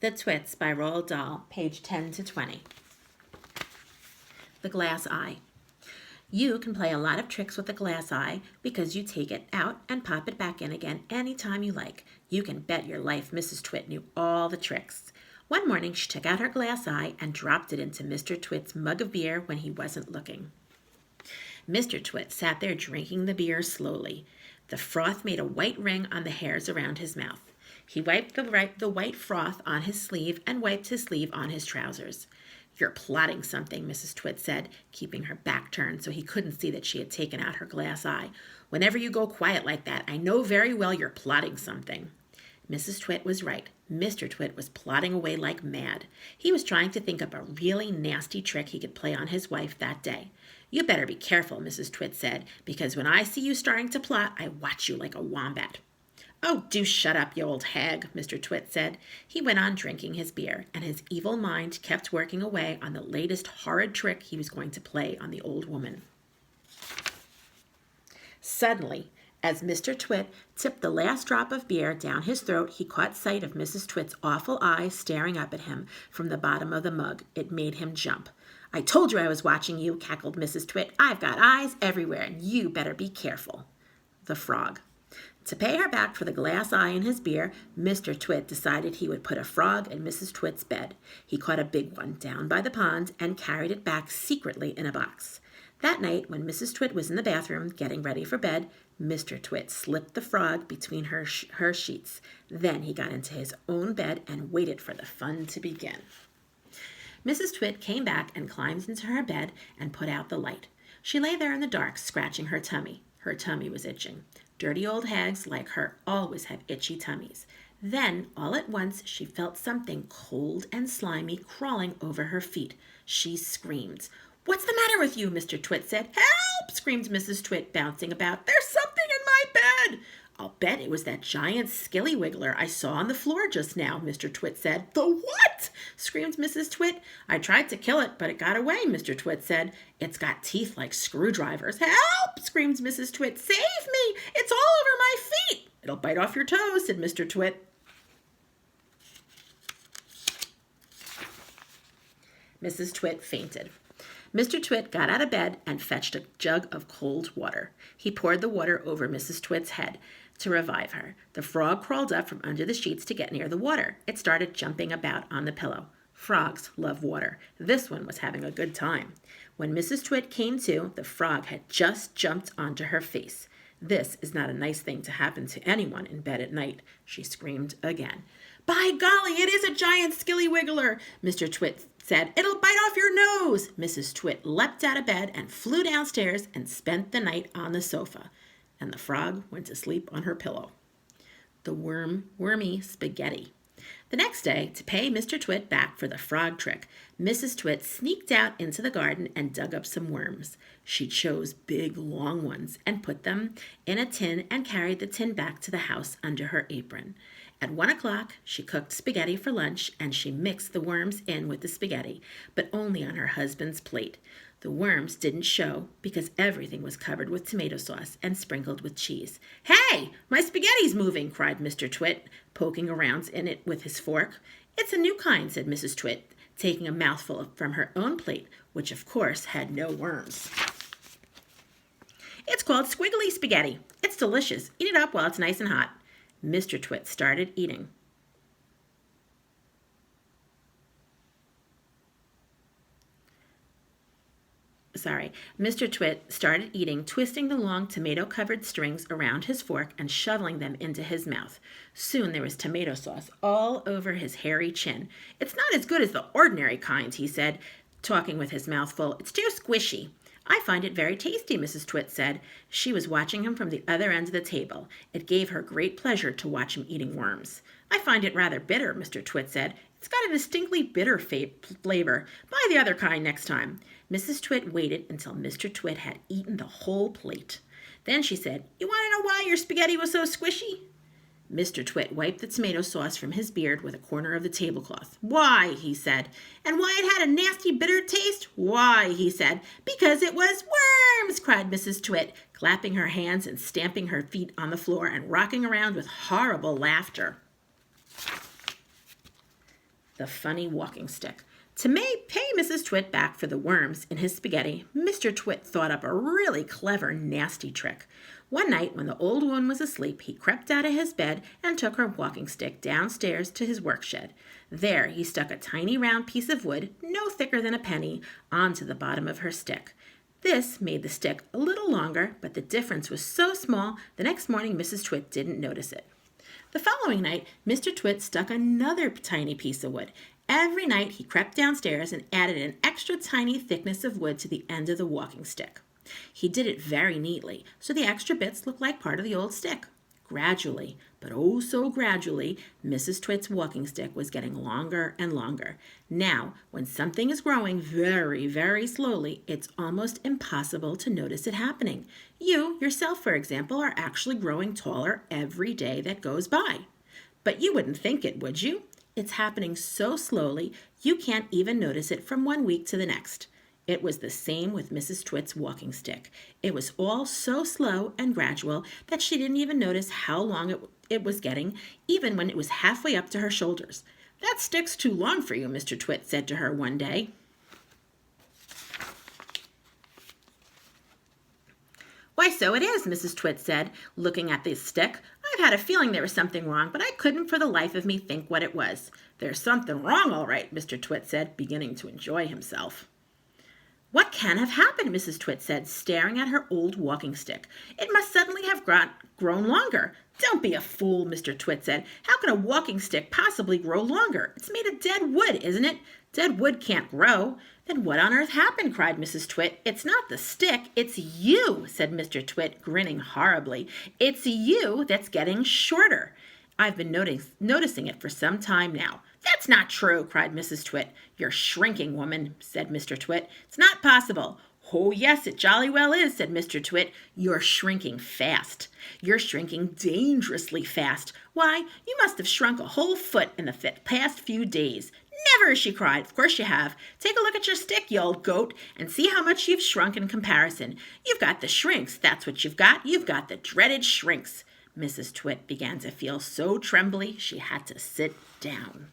The Twits by Roald Dahl, page 10 to 20. The glass eye. You can play a lot of tricks with the glass eye because you take it out and pop it back in again anytime you like. You can bet your life Mrs. Twit knew all the tricks. One morning she took out her glass eye and dropped it into Mr. Twit's mug of beer when he wasn't looking. Mr. Twit sat there drinking the beer slowly. The froth made a white ring on the hairs around his mouth. He wiped the white froth on his sleeve and wiped his sleeve on his trousers. "You're plotting something," Mrs. Twit said, keeping her back turned so he couldn't see that she had taken out her glass eye. "Whenever you go quiet like that, I know very well you're plotting something." Mrs. Twit was right. Mr. Twit was plotting away like mad. He was trying to think up a really nasty trick he could play on his wife that day. "You better be careful," Mrs. Twit said, "because when I see you starting to plot, I watch you like a wombat." "Oh, do shut up, you old hag," Mr. Twit said. He went on drinking his beer, and his evil mind kept working away on the latest horrid trick he was going to play on the old woman. Suddenly, as Mr. Twit tipped the last drop of beer down his throat, he caught sight of Mrs. Twit's awful eyes staring up at him from the bottom of the mug. It made him jump. "I told you I was watching you," cackled Mrs. Twit. "I've got eyes everywhere, and you better be careful." The frog. To pay her back for the glass eye in his beer, Mr. Twit decided he would put a frog in Mrs. Twit's bed. He caught a big one down by the pond and carried it back secretly in a box. That night, when Mrs. Twit was in the bathroom getting ready for bed, Mr. Twit slipped the frog between her sheets. Then he got into his own bed and waited for the fun to begin. Mrs. Twit came back and climbed into her bed and put out the light. She lay there in the dark, scratching her tummy. Her tummy was itching. Dirty old hags like her always have itchy tummies. Then, all at once, she felt something cold and slimy crawling over her feet. She screamed. "What's the matter with you?" Mr. Twit said. "Help!" screamed Mrs. Twit, bouncing about. "There's something in my bed!" "I'll bet it was that giant skilly-wiggler I saw on the floor just now," Mr. Twit said. "The what?" screamed Mrs. Twit. "I tried to kill it, but it got away," Mr. Twit said. "It's got teeth like screwdrivers." "Help!" screamed Mrs. Twit. "Save me! It's all over my feet!" "It'll bite off your toes," said Mr. Twit. Mrs. Twit fainted. Mr. Twit got out of bed and fetched a jug of cold water. He poured the water over Mrs. Twit's head to revive her. The frog crawled up from under the sheets to get near the water. It started jumping about on the pillow. Frogs love water. This one was having a good time. When Mrs. Twit came to, the frog had just jumped onto her face. "This is not a nice thing to happen to anyone in bed at night," she screamed again. "By golly, it is a giant skilly-wiggler," Mr. Twit said. "It'll bite off your nose." Mrs. Twit leapt out of bed and flew downstairs and spent the night on the sofa. And the frog went to sleep on her pillow. The wormy spaghetti. The next day, to pay Mr. Twit back for the frog trick, Mrs. Twit sneaked out into the garden and dug up some worms. She chose big, long ones and put them in a tin and carried the tin back to the house under her apron. At 1 o'clock, she cooked spaghetti for lunch, and she mixed the worms in with the spaghetti, but only on her husband's plate. The worms didn't show because everything was covered with tomato sauce and sprinkled with cheese. "Hey, my spaghetti's moving," cried Mr. Twit, poking around in it with his fork. "It's a new kind," said Mrs. Twit, taking a mouthful from her own plate, which of course had no worms. "It's called squiggly spaghetti. It's delicious. Eat it up while it's nice and hot." Mr. Twit started eating. Mr. Twit started eating, twisting the long tomato-covered strings around his fork and shoveling them into his mouth. Soon there was tomato sauce all over his hairy chin. "It's not as good as the ordinary kind," he said, talking with his mouth full. "It's too squishy." "I find it very tasty," Mrs. Twit said. She was watching him from the other end of the table. It gave her great pleasure to watch him eating worms. "I find it rather bitter," Mr. Twit said. "It's got a distinctly bitter flavor. Buy the other kind next time." Mrs. Twit waited until Mr. Twit had eaten the whole plate. Then she said, "You want to know why your spaghetti was so squishy?" Mr. Twit wiped the tomato sauce from his beard with a corner of the tablecloth. "Why?" he said. "And why it had a nasty bitter taste?" "Why?" he said. "Because it was worms!" cried Mrs. Twit, clapping her hands and stamping her feet on the floor and rocking around with horrible laughter. The funny walking stick. To pay Mrs. Twit back for the worms in his spaghetti, Mr. Twit thought up a really clever, nasty trick. One night, when the old woman was asleep, he crept out of his bed and took her walking stick downstairs to his work shed. There, he stuck a tiny round piece of wood, no thicker than a penny, onto the bottom of her stick. This made the stick a little longer, but the difference was so small, the next morning Mrs. Twit didn't notice it. The following night, Mr. Twit stuck another tiny piece of wood. Every night he crept downstairs and added an extra tiny thickness of wood to the end of the walking stick. He did it very neatly, so the extra bits looked like part of the old stick. Gradually, but oh so gradually, Mrs. Twit's walking stick was getting longer and longer. Now, when something is growing very, very slowly, it's almost impossible to notice it happening. You, yourself, for example, are actually growing taller every day that goes by. But you wouldn't think it, would you? It's happening so slowly, you can't even notice it from one week to the next. It was the same with Mrs. Twit's walking stick. It was all so slow and gradual that she didn't even notice how long it was getting, even when it was halfway up to her shoulders. "That stick's too long for you," Mr. Twit said to her one day. "Why, so it is," Mrs. Twit said, looking at the stick. "I've had a feeling there was something wrong, but I couldn't for the life of me think what it was." "There's something wrong, all right," Mr. Twit said, beginning to enjoy himself. "What can have happened?" Mrs. Twit said, staring at her old walking stick. "It must suddenly have grown longer." "Don't be a fool," Mr. Twit said. "How can a walking stick possibly grow longer? It's made of dead wood, isn't it? Dead wood can't grow." "Then what on earth happened?" cried Mrs. Twit. "It's not the stick, it's you," said Mr. Twit, grinning horribly. "It's you that's getting shorter. I've been noticing it for some time now." "That's not true," cried Mrs. Twit. "You're shrinking, woman," said Mr. Twit. "It's not possible." "Oh, yes, it jolly well is," said Mr. Twit. "You're shrinking fast. You're shrinking dangerously fast. Why, you must have shrunk a whole foot in the past few days." "Never!" she cried. "Of course you have. Take a look at your stick, you old goat, and see how much you've shrunk in comparison. You've got the shrinks, that's what you've got. You've got the dreaded shrinks." Mrs. Twit began to feel so trembly she had to sit down.